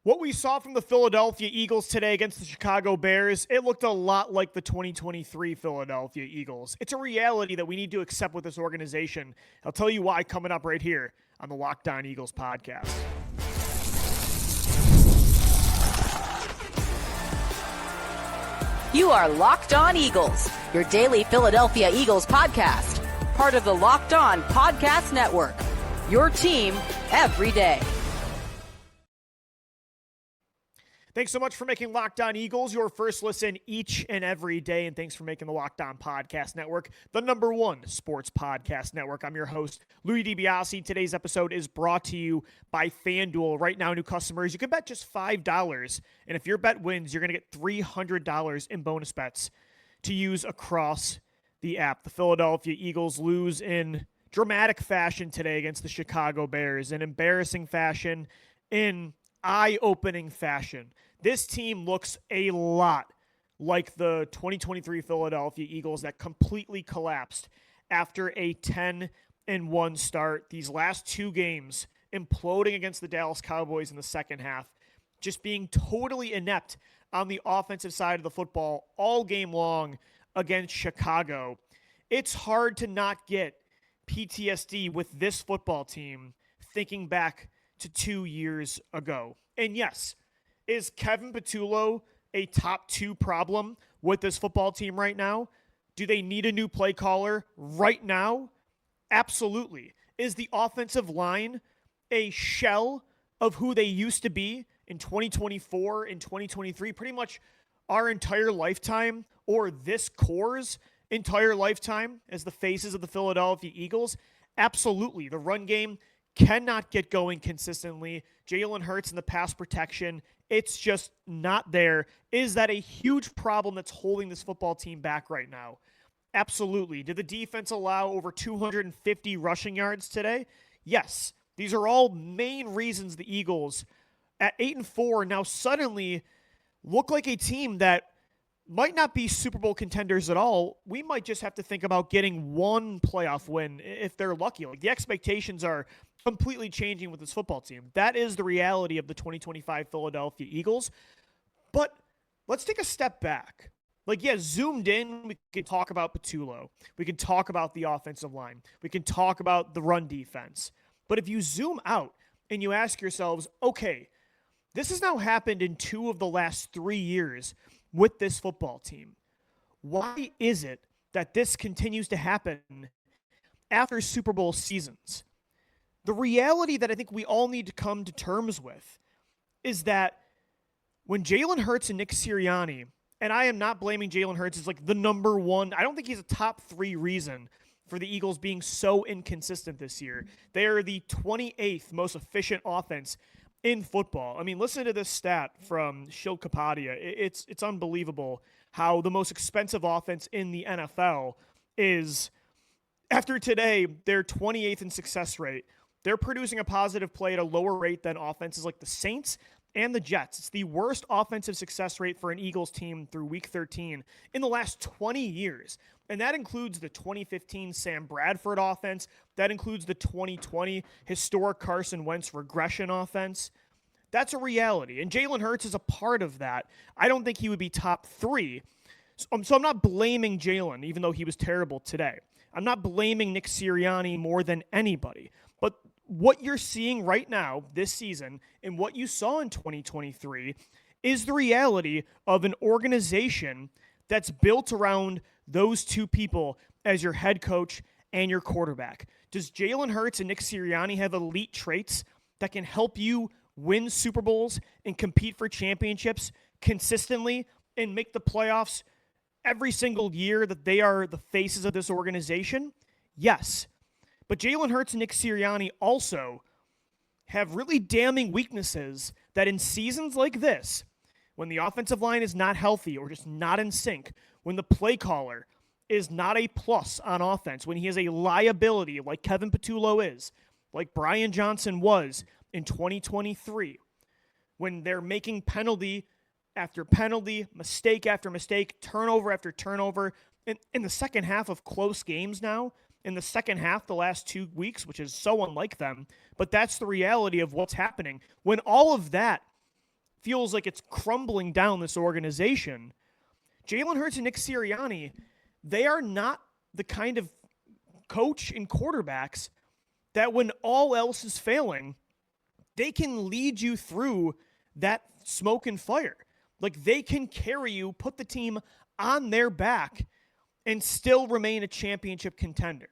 What we saw from the Philadelphia Eagles today against the Chicago Bears, it looked a lot like the 2023 Philadelphia Eagles. It's a reality that we need to accept with this organization. I'll tell you why coming up right here on the Locked On Eagles podcast. You are Locked On Eagles, your daily Philadelphia Eagles podcast. Part of the Locked On Podcast Network, your team every day. Thanks so much for making Locked On Eagles your first listen each and every day, and thanks for making the Locked On Podcast Network the #1 sports podcast network. I'm your host, Louis DiBiase. Today's episode is brought to you by FanDuel. Right now, new customers, you can bet just $5, and if your bet wins, you're going to get $300 in bonus bets to use across the app. The Philadelphia Eagles lose in dramatic fashion today against the Chicago Bears, in embarrassing fashion, in eye-opening fashion. This team looks a lot like the 2023 Philadelphia Eagles that completely collapsed after a 10-1 start. These last two games imploding against the Dallas Cowboys in the second half, just being totally inept on the offensive side of the football all game long against Chicago. It's hard to not get PTSD with this football team thinking back to 2 years ago. And yes, is Kevin Patullo a top 2 problem with this football team right now? Do they need a new play caller right now? Absolutely. Is the offensive line a shell of who they used to be in 2024 and 2023? Pretty much our entire lifetime, or this core's entire lifetime as the faces of the Philadelphia Eagles? Absolutely. The run game cannot get going consistently. Jalen Hurts in the pass protection, it's just not there. Is that a huge problem that's holding this football team back right now? Absolutely. Did the defense allow over 250 rushing yards today? Yes. These are all main reasons the Eagles at 8-4 now suddenly look like a team that might not be Super Bowl contenders at all. We might just have to think about getting one playoff win if they're lucky. Like, the expectations are completely changing with this football team. That is the reality of the 2025 Philadelphia Eagles. But let's take a step back. Zoomed in, we can talk about Patullo. We can talk about the offensive line. We can talk about the run defense. But if you zoom out and you ask yourselves, okay, this has now happened in 2 of the last 3 years with this football team. Why is it that this continues to happen after Super Bowl seasons? The reality that I think we all need to come to terms with is that when Jalen Hurts and Nick Sirianni, and I am not blaming Jalen Hurts as like the #1, I don't think he's a top 3 reason for the Eagles being so inconsistent this year. They are the 28th most efficient offense in football. I mean, listen to this stat from Shil Kapadia. It's unbelievable how the most expensive offense in the NFL is, after today, they're 28th in success rate. They're producing a positive play at a lower rate than offenses like the Saints and the Jets. It's the worst offensive success rate for an Eagles team through Week 13 in the last 20 years. And that includes the 2015 Sam Bradford offense. That includes the 2020 historic Carson Wentz regression offense. That's a reality. And Jalen Hurts is a part of that. I don't think he would be top 3. So I'm not blaming Jalen, even though he was terrible today. I'm not blaming Nick Sirianni more than anybody. But what you're seeing right now this season and what you saw in 2023 is the reality of an organization that's built around those 2 people as your head coach and your quarterback. Does Jalen Hurts and Nick Sirianni have elite traits that can help you win Super Bowls and compete for championships consistently and make the playoffs every single year that they are the faces of this organization? Yes. But Jalen Hurts and Nick Sirianni also have really damning weaknesses that in seasons like this, when the offensive line is not healthy or just not in sync, when the play caller is not a plus on offense, when he is a liability like Kevin Patullo is, like Brian Johnson was in 2023, when they're making penalty after penalty, mistake after mistake, turnover after turnover, in the second half of close games now, in the second half the last 2 weeks, which is so unlike them, but that's the reality of what's happening. When all of that feels like it's crumbling down this organization. Jalen Hurts and Nick Sirianni, they are not the kind of coach and quarterbacks that when all else is failing, they can lead you through that smoke and fire. Like, they can carry you, put the team on their back, and still remain a championship contender.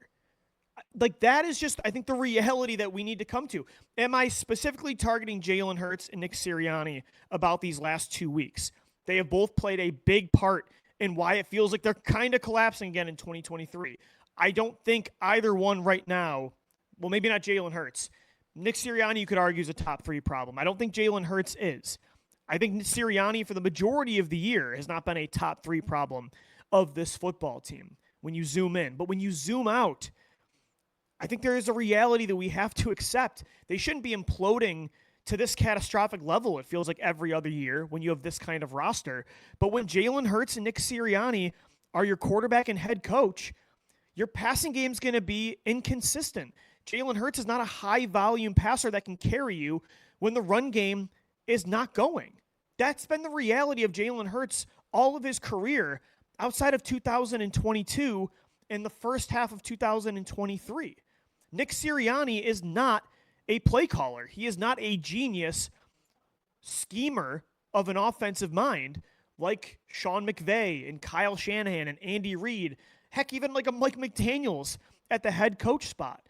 Like, that is just, I think, the reality that we need to come to. Am I specifically targeting Jalen Hurts and Nick Sirianni about these last 2 weeks? They have both played a big part in why it feels like they're kind of collapsing again in 2023. I don't think either one right now, well, maybe not Jalen Hurts. Nick Sirianni, you could argue, is a top 3 problem. I don't think Jalen Hurts is. I think Nick Sirianni, for the majority of the year, has not been a top 3 problem of this football team when you zoom in. But when you zoom out, I think there is a reality that we have to accept. They shouldn't be imploding to this catastrophic level, it feels like, every other year when you have this kind of roster. But when Jalen Hurts and Nick Sirianni are your quarterback and head coach, your passing game is going to be inconsistent. Jalen Hurts is not a high-volume passer that can carry you when the run game is not going. That's been the reality of Jalen Hurts all of his career outside of 2022 and the first half of 2023. Nick Sirianni is not a play caller. He is not a genius schemer of an offensive mind like Sean McVay and Kyle Shanahan and Andy Reid. Heck, even like a Mike McDaniels at the head coach spot.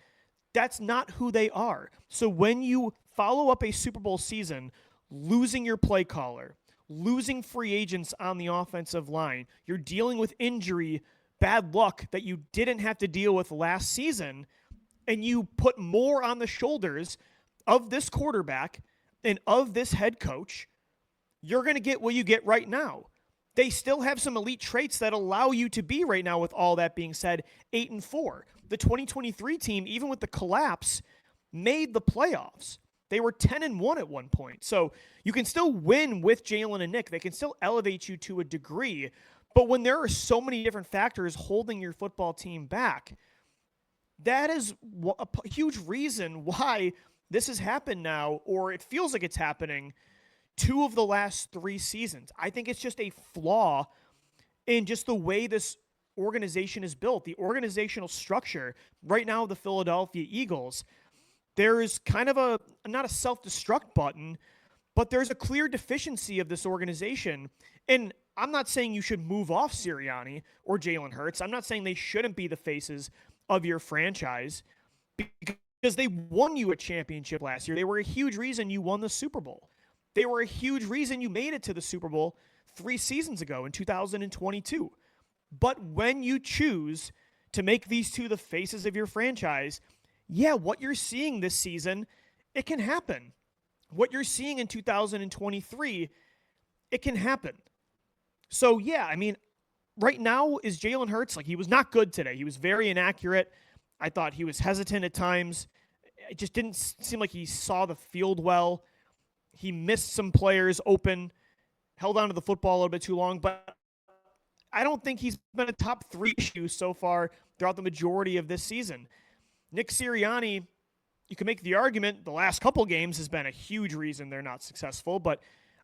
That's not who they are. So when you follow up a Super Bowl season, losing your play caller, losing free agents on the offensive line, you're dealing with injury, bad luck that you didn't have to deal with last season, and you put more on the shoulders of this quarterback and of this head coach, you're going to get what you get right now. They still have some elite traits that allow you to be right now, with all that being said, 8-4. The 2023 team, even with the collapse, made the playoffs. They were 10-1 at one point. So you can still win with Jalen and Nick. They can still elevate you to a degree. But when there are so many different factors holding your football team back, that is a huge reason why this has happened now, or it feels like it's happening 2 of the last 3 seasons. I think it's just a flaw in just the way this organization is built, the organizational structure. Right now, the Philadelphia Eagles, there is kind of not a self-destruct button, but there's a clear deficiency of this organization. And I'm not saying you should move off Sirianni or Jalen Hurts. I'm not saying they shouldn't be the faces of your franchise, because they won you a championship last year. They were a huge reason you won the Super Bowl. They were a huge reason you made it to the Super Bowl 3 seasons ago in 2022. But when you choose to make these two the faces of your franchise, yeah, what you're seeing this season, it can happen. What you're seeing in 2023, it can happen. So, yeah, I mean, right now is Jalen Hurts, like, he was not good today. He was very inaccurate. I thought he was hesitant at times. It just didn't seem like he saw the field well. He missed some players open, held on to the football a little bit too long, but I don't think he's been a top 3 issue so far throughout the majority of this season. Nick Sirianni, you can make the argument the last couple games has been a huge reason they're not successful, but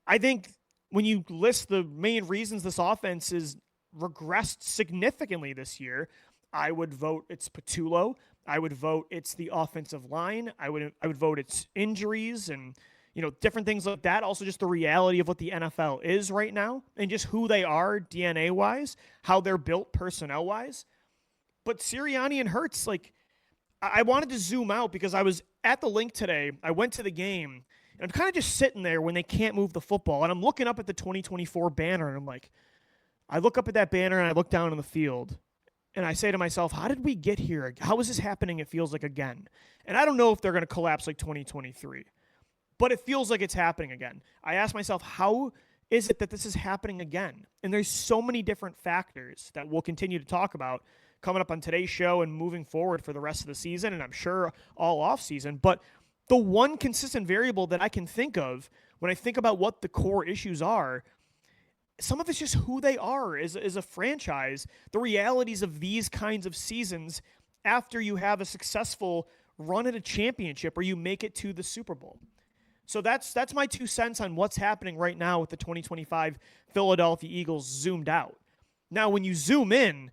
I think when you list the main reasons this offense is regressed significantly this year, I would vote it's Patullo. I would vote it's the offensive line. I would vote it's injuries and, you know, different things like that. Also just the reality of what the NFL is right now and just who they are DNA-wise, how they're built personnel-wise. But Sirianni and Hurts, like, I wanted to zoom out because I was at the link today. I went to the game, and I'm kind of just sitting there when they can't move the football, and I'm looking up at the 2024 banner, and I'm like, I look up at that banner, and I look down on the field, and I say to myself, how did we get here? How is this happening, it feels like, again? And I don't know if they're going to collapse like 2023, but it feels like it's happening again. I ask myself, how is it that this is happening again? And there's so many different factors that we'll continue to talk about coming up on today's show and moving forward for the rest of the season, and I'm sure all off season. But the one consistent variable that I can think of when I think about what the core issues are, some of it's just who they are as a franchise, the realities of these kinds of seasons after you have a successful run at a championship or you make it to the Super Bowl. So that's my 2 cents on what's happening right now with the 2025 Philadelphia Eagles zoomed out. Now, when you zoom in,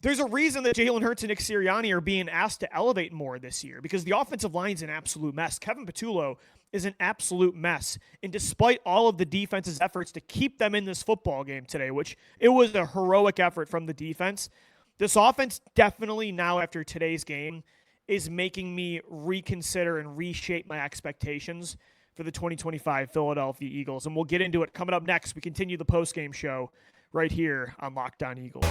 there's a reason that Jalen Hurts and Nick Sirianni are being asked to elevate more this year because the offensive line's an absolute mess. Kevin Patullo is an absolute mess. And despite all of the defense's efforts to keep them in this football game today, which it was a heroic effort from the defense, this offense definitely now after today's game is making me reconsider and reshape my expectations for the 2025 Philadelphia Eagles. And we'll get into it coming up next. We continue the postgame show right here on Locked On Eagles.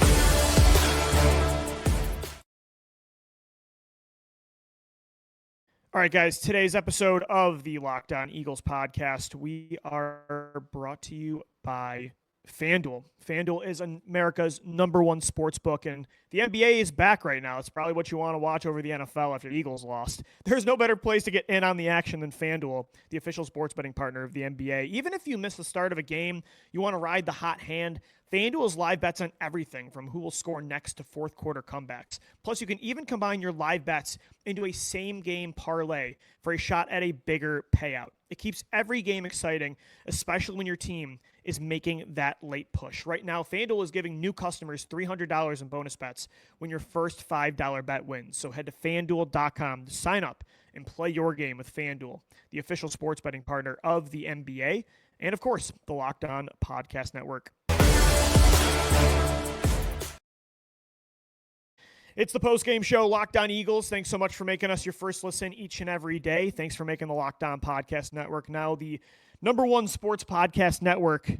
All right, guys, today's episode of the Locked On Eagles podcast, we are brought to you by FanDuel. FanDuel is America's #1 sports book, and the NBA is back right now. It's probably what you want to watch over the NFL after the Eagles lost. There's no better place to get in on the action than FanDuel, the official sports betting partner of the NBA. Even if you miss the start of a game, you want to ride the hot hand, FanDuel's live bets on everything from who will score next to fourth quarter comebacks. Plus, you can even combine your live bets into a same-game parlay for a shot at a bigger payout. It keeps every game exciting, especially when your team is making that late push. Right now, FanDuel is giving new customers $300 in bonus bets when your first $5 bet wins. So head to FanDuel.com to sign up and play your game with FanDuel, the official sports betting partner of the NBA, and of course, the Locked On Podcast Network. It's the post-game show, Locked On Eagles. Thanks so much for making us your first listen each and every day. Thanks for making the Locked On Podcast Network now the #1 sports podcast network.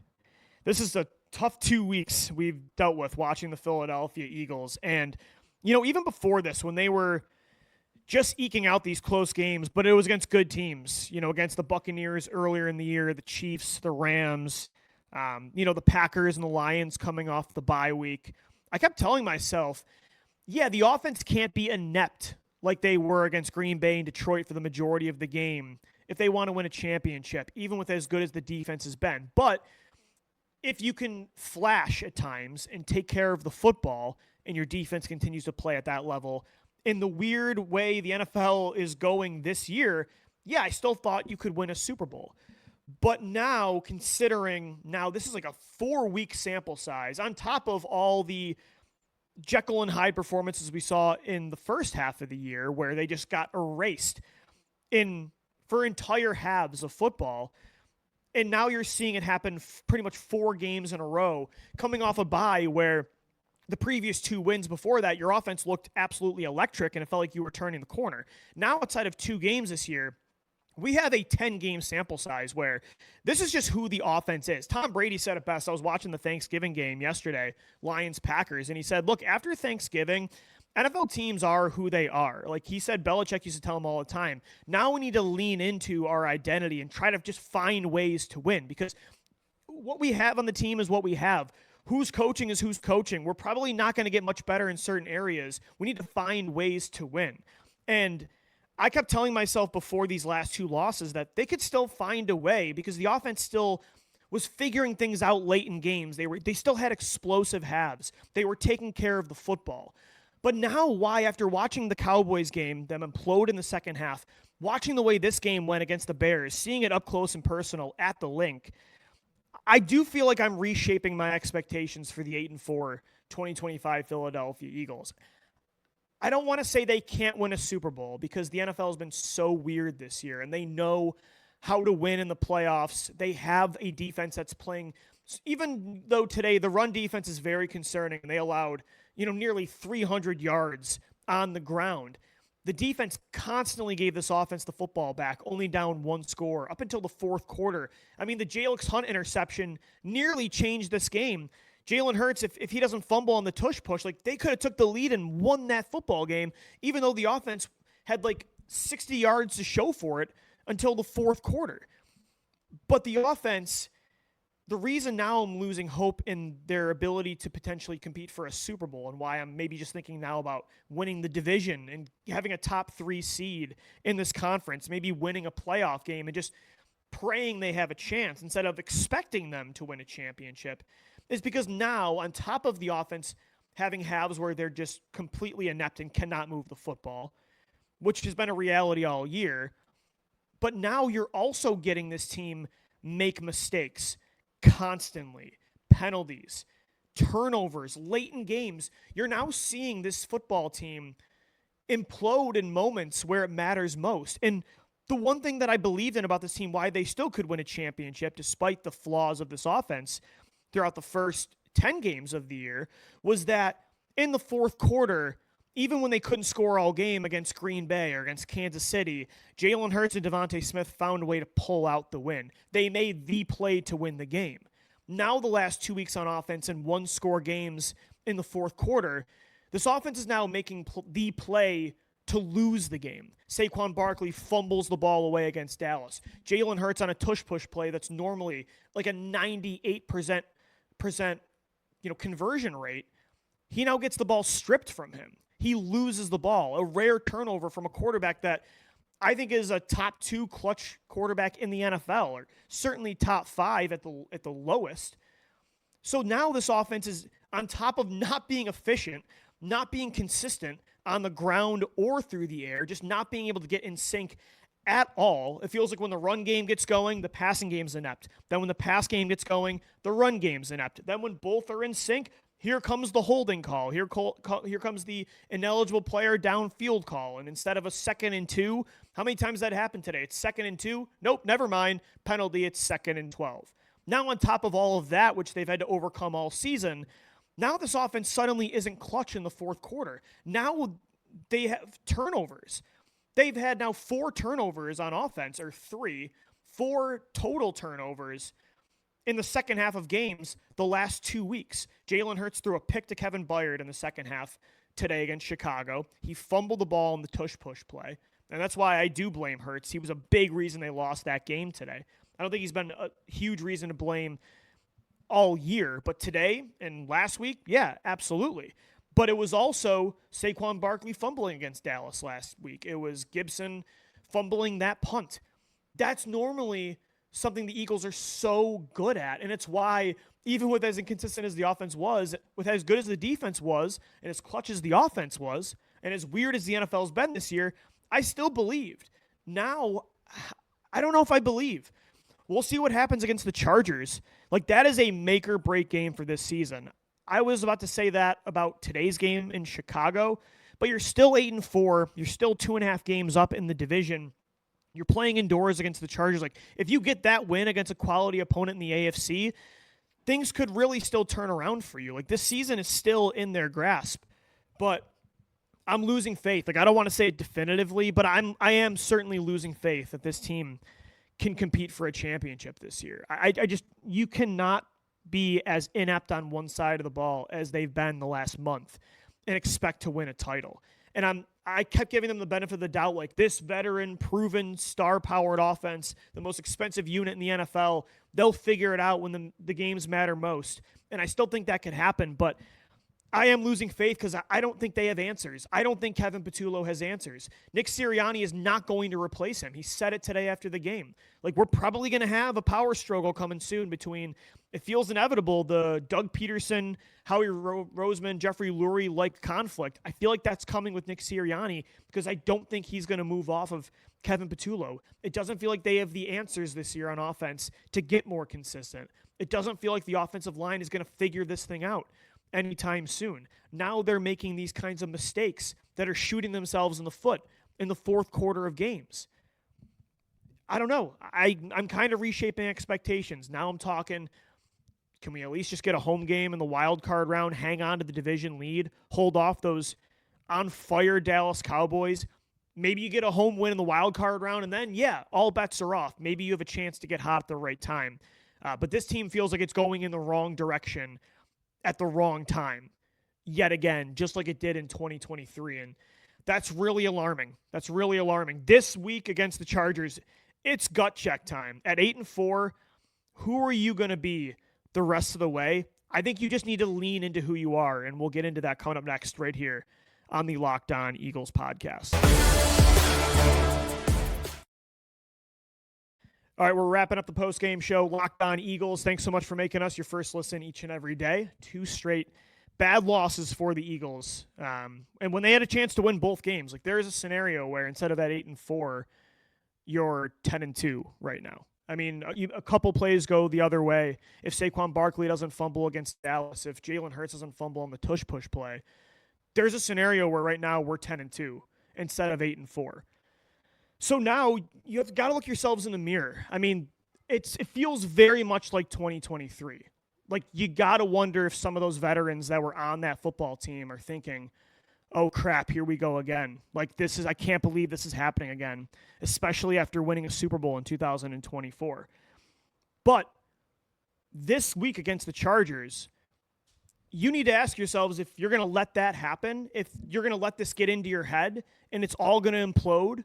This is a tough 2 weeks we've dealt with watching the Philadelphia Eagles. And, even before this, when they were just eking out these close games, but it was against good teams, against the Buccaneers earlier in the year, the Chiefs, the Rams, the Packers and the Lions coming off the bye week. I kept telling myself, yeah, the offense can't be inept like they were against Green Bay and Detroit for the majority of the game if they want to win a championship, even with as good as the defense has been. But if you can flash at times and take care of the football and your defense continues to play at that level, in the weird way the NFL is going this year, yeah, I still thought you could win a Super Bowl. But now, considering this is like a 4-week sample size, on top of all the Jekyll and Hyde performances we saw in the first half of the year, where they just got erased for entire halves of football, and now you're seeing it happen pretty much 4 games in a row, coming off a bye where the previous 2 wins before that, your offense looked absolutely electric, and it felt like you were turning the corner. Now, outside of 2 games this year, we have a 10-game sample size where this is just who the offense is. Tom Brady said it best. I was watching the Thanksgiving game yesterday, Lions-Packers, and he said, look, after Thanksgiving, NFL teams are who they are. Like he said, Belichick used to tell them all the time, now we need to lean into our identity and try to just find ways to win, because what we have on the team is what we have. Who's coaching is who's coaching. We're probably not going to get much better in certain areas. We need to find ways to win. And I kept telling myself before these last 2 losses that they could still find a way because the offense still was figuring things out late in games. They still had explosive halves. They were taking care of the football. But now why, after watching the Cowboys game, them implode in the second half, watching the way this game went against the Bears, seeing it up close and personal at the Link, I do feel like I'm reshaping my expectations for the 8-4 2025 Philadelphia Eagles. I don't want to say they can't win a Super Bowl because the NFL has been so weird this year and they know how to win in the playoffs. They have a defense that's playing, even though today the run defense is very concerning and they allowed, nearly 300 yards on the ground. The defense constantly gave this offense the football back, only down 1 score up until the fourth quarter. I mean, the Jalen Hunt interception nearly changed this game. Jalen Hurts, if he doesn't fumble on the tush push, they could have took the lead and won that football game, even though the offense had 60 yards to show for it until the fourth quarter. But the offense, the reason now I'm losing hope in their ability to potentially compete for a Super Bowl and why I'm maybe just thinking now about winning the division and having a top 3 seed in this conference, maybe winning a playoff game and just praying they have a chance instead of expecting them to win a championship, is because now, on top of the offense having halves where they're just completely inept and cannot move the football, which has been a reality all year, But now you're also getting this team make mistakes constantly, penalties, turnovers, late in games. You're now seeing this football team implode in moments where it matters most. And the one thing that I believed in about this team, why they still could win a championship despite the flaws of this offense throughout the first 10 games of the year, was that in the fourth quarter, even when they couldn't score all game against Green Bay or against Kansas City, Jalen Hurts and Devontae Smith found a way to pull out the win. They made the play to win the game. Now the last 2 weeks on offense and one-score games in the fourth quarter, this offense is now making the play to lose the game. Saquon Barkley fumbles the ball away against Dallas. Jalen Hurts on a tush-push play that's normally like a 98% conversion rate. He now gets the ball stripped from him. He loses the ball, a rare turnover from a quarterback that I think is a top 2 clutch quarterback in the NFL, or certainly top 5 at the lowest. So now this offense is, on top of not being efficient, not being consistent on the ground or through the air, just not being able to get in sync at all. It feels like when the run game gets going, the passing game's inept. Then when the pass game gets going, the run game's inept. Then when both are in sync, here comes the holding call. Here comes the ineligible player downfield call. And instead of a 2nd and 2, how many times that happened today? It's 2nd and 2. Nope, never mind. Penalty, it's 2nd and 12. Now on top of all of that, which they've had to overcome all season, now this offense suddenly isn't clutch in the fourth quarter. Now they have turnovers. They've had now 4 turnovers on offense, or 4 total turnovers in the second half of games the last 2 weeks. Jalen Hurts threw a pick to Kevin Byard in the second half today against Chicago. He fumbled the ball in the tush-push play, and that's why I do blame Hurts. He was a big reason they lost that game today. I don't think he's been a huge reason to blame all year, but today and last week, yeah, absolutely. But it was also Saquon Barkley fumbling against Dallas last week. It was Gibson fumbling that punt. That's normally something the Eagles are so good at, and it's why, even with as inconsistent as the offense was, with as good as the defense was, and as clutch as the offense was, and as weird as the NFL's been this year, I still believed. Now, I don't know if I believe. We'll see what happens against the Chargers. Like, that is a make-or-break game for this season. I was about to say that about today's game in Chicago, but you're still 8-4. You're still 2.5 games up in the division. You're playing indoors against the Chargers. Like, if you get that win against a quality opponent in the AFC, things could really still turn around for you. Like, this season is still in their grasp, but I'm losing faith. Like, I don't want to say it definitively, but I am certainly losing faith that this team can compete for a championship this year. I just, you cannot be as inept on one side of the ball as they've been the last month and expect to win a title. And I kept giving them the benefit of the doubt, like, this veteran, proven, star-powered offense, the most expensive unit in the NFL, they'll figure it out when the games matter most. And I still think that could happen, but I am losing faith because I don't think they have answers. I don't think Kevin Patullo has answers. Nick Sirianni is not going to replace him. He said it today after the game. Like, we're probably going to have a power struggle coming soon between, it feels inevitable, the Doug Peterson, Howie Roseman, Jeffrey Lurie-like conflict. I feel like that's coming with Nick Sirianni because I don't think he's going to move off of Kevin Patullo. It doesn't feel like they have the answers this year on offense to get more consistent. It doesn't feel like the offensive line is going to figure this thing out anytime soon. Now they're making these kinds of mistakes that are shooting themselves in the foot in the fourth quarter of games. I don't know. I'm kind of reshaping expectations. Now I'm talking, can we at least just get a home game in the wild card round, hang on to the division lead, hold off those on fire Dallas Cowboys? Maybe you get a home win in the wild card round, and then, yeah, all bets are off. Maybe you have a chance to get hot at the right time. But this team feels like it's going in the wrong direction at the wrong time yet again, just like it did in 2023. And that's really alarming. That's really alarming. This week against the Chargers, it's gut check time. At 8-4, who are you going to be the rest of the way? I think you just need to lean into who you are, and we'll get into that coming up next right here on the Locked On Eagles podcast. All right, we're wrapping up the post-game show. Locked On Eagles, thanks so much for making us your first listen each and every day. 2 straight bad losses for the Eagles. And when they had a chance to win both games, like, there is a scenario where instead of at 8-4, you're 10-2 right now. I mean, a couple plays go the other way. If Saquon Barkley doesn't fumble against Dallas, if Jalen Hurts doesn't fumble on the tush push play, there's a scenario where right now we're 10-2 instead of 8-4. So now you've got to look yourselves in the mirror. I mean, it feels very much like 2023. Like, you got to wonder if some of those veterans that were on that football team are thinking, oh crap, here we go again. Like, I can't believe this is happening again, especially after winning a Super Bowl in 2024. But this week against the Chargers, you need to ask yourselves if you're going to let that happen, if you're going to let this get into your head and it's all going to implode,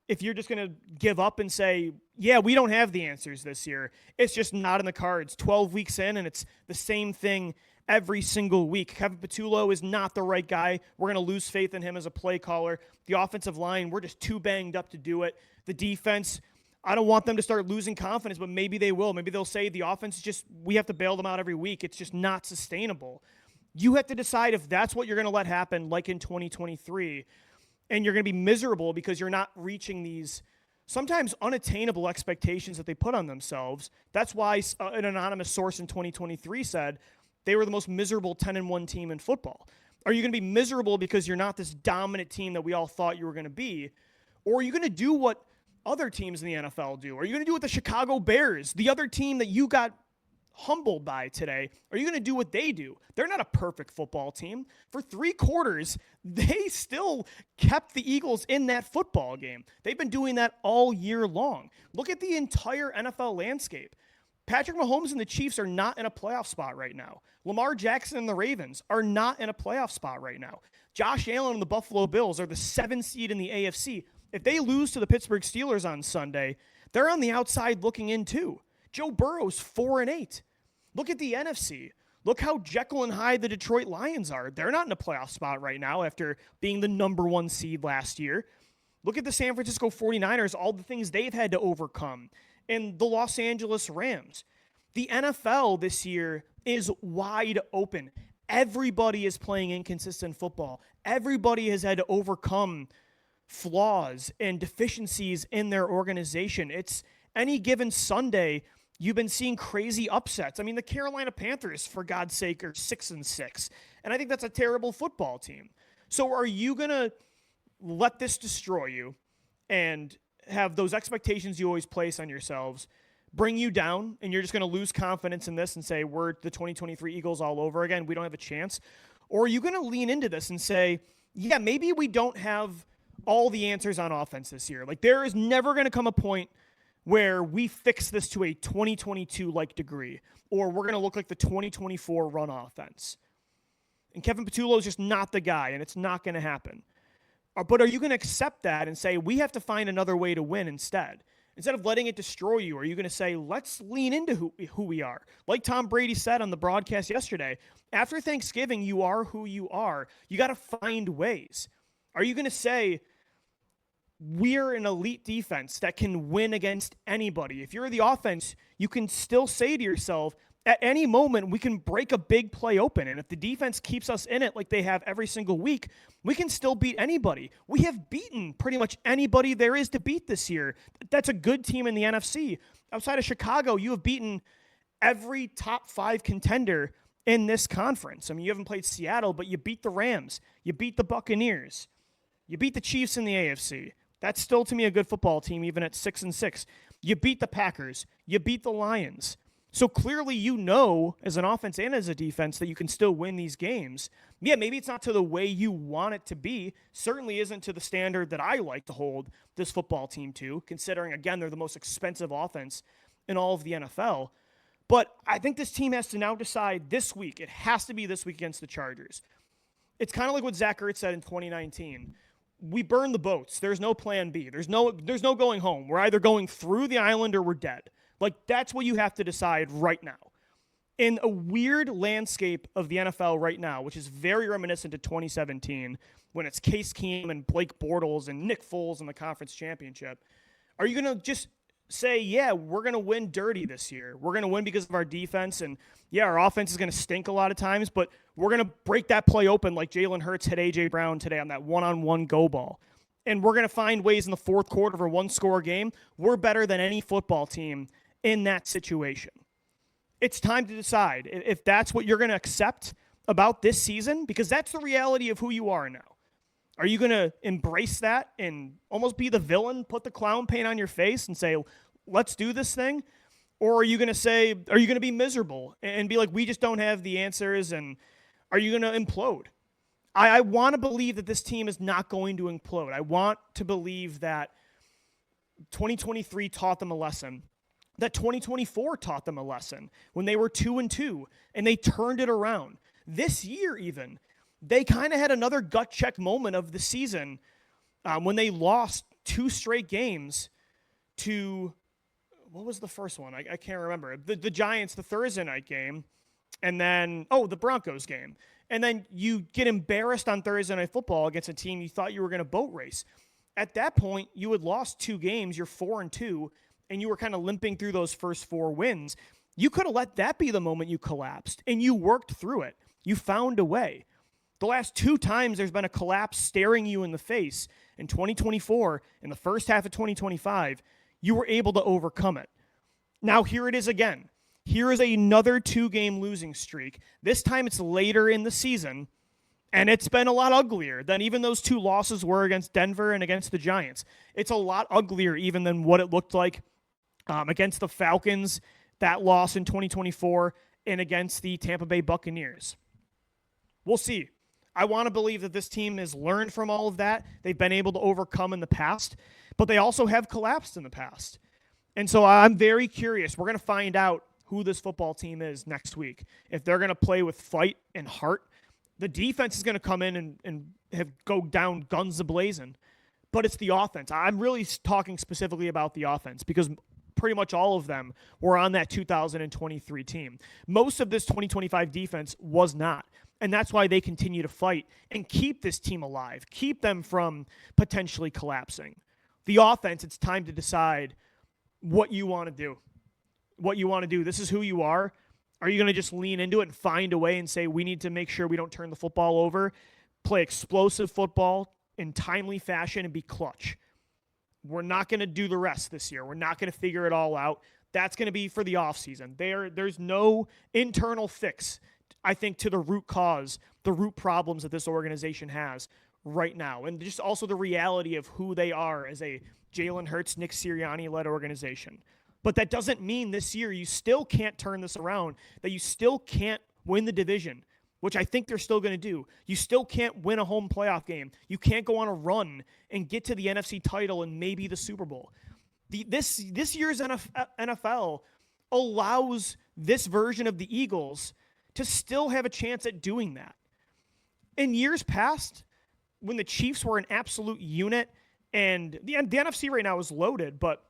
if you're just going to give up and say, yeah, we don't have the answers this year. It's just not in the cards. 12 weeks in, and it's the same thing every single week. Kevin Patullo is not the right guy. We're going to lose faith in him as a play caller. The offensive line, we're just too banged up to do it. The defense, I don't want them to start losing confidence, but maybe they will. Maybe they'll say the offense is just, we have to bail them out every week. It's just not sustainable. You have to decide if that's what you're going to let happen, like in 2023, and you're going to be miserable because you're not reaching these sometimes unattainable expectations that they put on themselves. That's why an anonymous source in 2023 said they were the most miserable 10-1 team in football. Are you going to be miserable because you're not this dominant team that we all thought you were going to be? Or are you going to do what other teams in the NFL do? Are you going to do what the Chicago Bears, the other team that you got humbled by today, are you going to do what they do? They're not a perfect football team. For 3 quarters, they still kept the Eagles in that football game. They've been doing that all year long. Look at the entire NFL landscape. Patrick Mahomes and the Chiefs are not in a playoff spot right now. Lamar Jackson and the Ravens are not in a playoff spot right now. Josh Allen and the Buffalo Bills are the 7th seed in the AFC. If they lose to the Pittsburgh Steelers on Sunday, they're on the outside looking in too. Joe Burrow's 4-8. Look at the NFC. Look how Jekyll and Hyde the Detroit Lions are. They're not in a playoff spot right now after being the number 1 seed last year. Look at the San Francisco 49ers, all the things they've had to overcome. And the Los Angeles Rams. The NFL this year is wide open. Everybody is playing inconsistent football. Everybody has had to overcome flaws and deficiencies in their organization. It's any given Sunday, you've been seeing crazy upsets. I mean, the Carolina Panthers, for God's sake, are 6-6. And I think that's a terrible football team. So are you going to let this destroy you and have those expectations you always place on yourselves bring you down, and you're just going to lose confidence in this and say, we're the 2023 Eagles all over again, we don't have a chance? Or are you going to lean into this and say, yeah, maybe we don't have all the answers on offense this year. Like, there is never going to come a point where we fix this to a 2022-like degree, or we're going to look like the 2024 run offense. And Kevin Patullo is just not the guy, and it's not going to happen. But are you going to accept that and say, we have to find another way to win instead? Instead of letting it destroy you, are you going to say, let's lean into who we are? Like Tom Brady said on the broadcast yesterday, after Thanksgiving, you are who you are. You got to find ways. Are you going to say, we're an elite defense that can win against anybody? If you're the offense, you can still say to yourself, at any moment, we can break a big play open. And if the defense keeps us in it like they have every single week, we can still beat anybody. We have beaten pretty much anybody there is to beat this year. That's a good team in the NFC. Outside of Chicago, you have beaten every top 5 contender in this conference. I mean, you haven't played Seattle, but you beat the Rams. You beat the Buccaneers. You beat the Chiefs in the AFC. That's still, to me, a good football team, even at 6-6. You beat the Packers. You beat the Lions. So clearly, you know, as an offense and as a defense, that you can still win these games. Yeah, maybe it's not to the way you want it to be. Certainly isn't to the standard that I like to hold this football team to, considering, again, they're the most expensive offense in all of the NFL. But I think this team has to now decide this week. It has to be this week against the Chargers. It's kind of like what Zach Ertz said in 2019. We burn the boats. There's no plan B. There's no going home. We're either going through the island or we're dead. Like, that's what you have to decide right now. In a weird landscape of the NFL right now, which is very reminiscent to 2017, when it's Case Keenum and Blake Bortles and Nick Foles in the conference championship, are you going to just say, yeah, we're going to win dirty this year. We're going to win because of our defense, and yeah, our offense is going to stink a lot of times, but we're going to break that play open like Jalen Hurts hit A.J. Brown today on that one-on-one go ball. and we're going to find ways in the fourth quarter of a one-score game, we're better than any football team in that situation. It's time to decide if that's what you're going to accept about this season, because that's the reality of who you are now. Are you going to embrace that and almost be the villain, put the clown paint on your face and say, let's do this thing? Or are you going to say, are you going to be miserable and be like, we just don't have the answers, and are you going to implode? I want to believe that this team is not going to implode. I want to believe that 2023 taught them a lesson, that 2024 taught them a lesson when they were 2-2 and they turned it around. This year even, they kind of had another gut check moment of the season when they lost 2 straight games to, what was the first one? I can't remember. The Giants, the Thursday night game, and then, the Broncos game. And then you get embarrassed on Thursday Night Football against a team you thought you were going to boat race. At that point, you had lost 2 games, you're 4-2, and you were kind of limping through those first 4 wins. You could have let that be the moment you collapsed, and you worked through it. You found a way. The last 2 times there's been a collapse staring you in the face, in 2024, in the first half of 2025, you were able to overcome it. Now here it is again. Here is another 2-game losing streak. This time it's later in the season, and it's been a lot uglier than even those 2 losses were against Denver and against the Giants. It's a lot uglier even than what it looked like against the Falcons, that loss in 2024, and against the Tampa Bay Buccaneers. We'll see. I want to believe that this team has learned from all of that. They've been able to overcome in the past, but they also have collapsed in the past. And so I'm very curious. We're going to find out who this football team is next week. If they're going to play with fight and heart, the defense is going to come in and go down guns a-blazing. But it's the offense. I'm really talking specifically about the offense because pretty much all of them were on that 2023 team. Most of this 2025 defense was not. And that's why they continue to fight and keep this team alive, keep them from potentially collapsing. The offense, it's time to decide what you want to do. What you want to do. This is who you are. Are you going to just lean into it and find a way and say, we need to make sure we don't turn the football over, play explosive football in timely fashion, and be clutch? We're not going to do the rest this year. We're not going to figure it all out. That's going to be for the offseason. There's no internal fix, I think, to the root cause, the root problems that this organization has right now. And just also the reality of who they are as a Jalen Hurts, Nick Sirianni-led organization. But that doesn't mean this year you still can't turn this around, that you still can't win the division, which I think they're still going to do. You still can't win a home playoff game. You can't go on a run and get to the NFC title and maybe the Super Bowl. This year's NFL allows this version of the Eagles to still have a chance at doing that. In years past, when the Chiefs were an absolute unit, and the NFC right now is loaded, but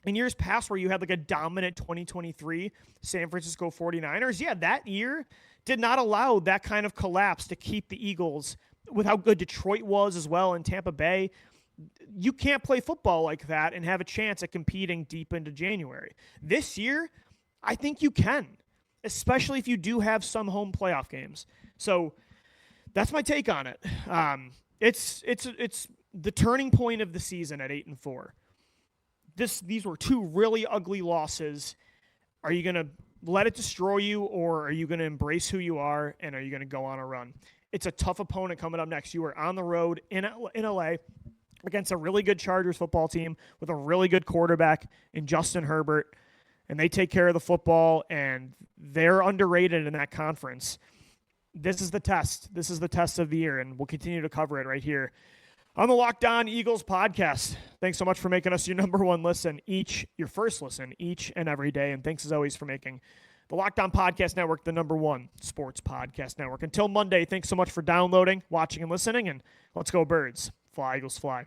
in years past where you had like a dominant 2023 San Francisco 49ers, that year did not allow that kind of collapse to keep the Eagles with how good Detroit was as well in Tampa Bay. You can't play football like that and have a chance at competing deep into January. This year, I think you can, especially if you do have some home playoff games. So that's my take on it. It's the turning point of the season at 8-4. These were 2 really ugly losses. Are you going to let it destroy you, or are you going to embrace who you are, and are you going to go on a run? It's a tough opponent coming up next. You are on the road in LA against a really good Chargers football team with a really good quarterback in Justin Herbert, and they take care of the football, and they're underrated in that conference. This is the test. This is the test of the year, and we'll continue to cover it right here on the Locked On Eagles podcast. Thanks so much for making us your number 1 listen, your first listen each and every day. And thanks as always for making the Locked On Podcast Network the number 1 sports podcast network. Until Monday, thanks so much for downloading, watching, and listening. And let's go Birds. Fly, Eagles, fly.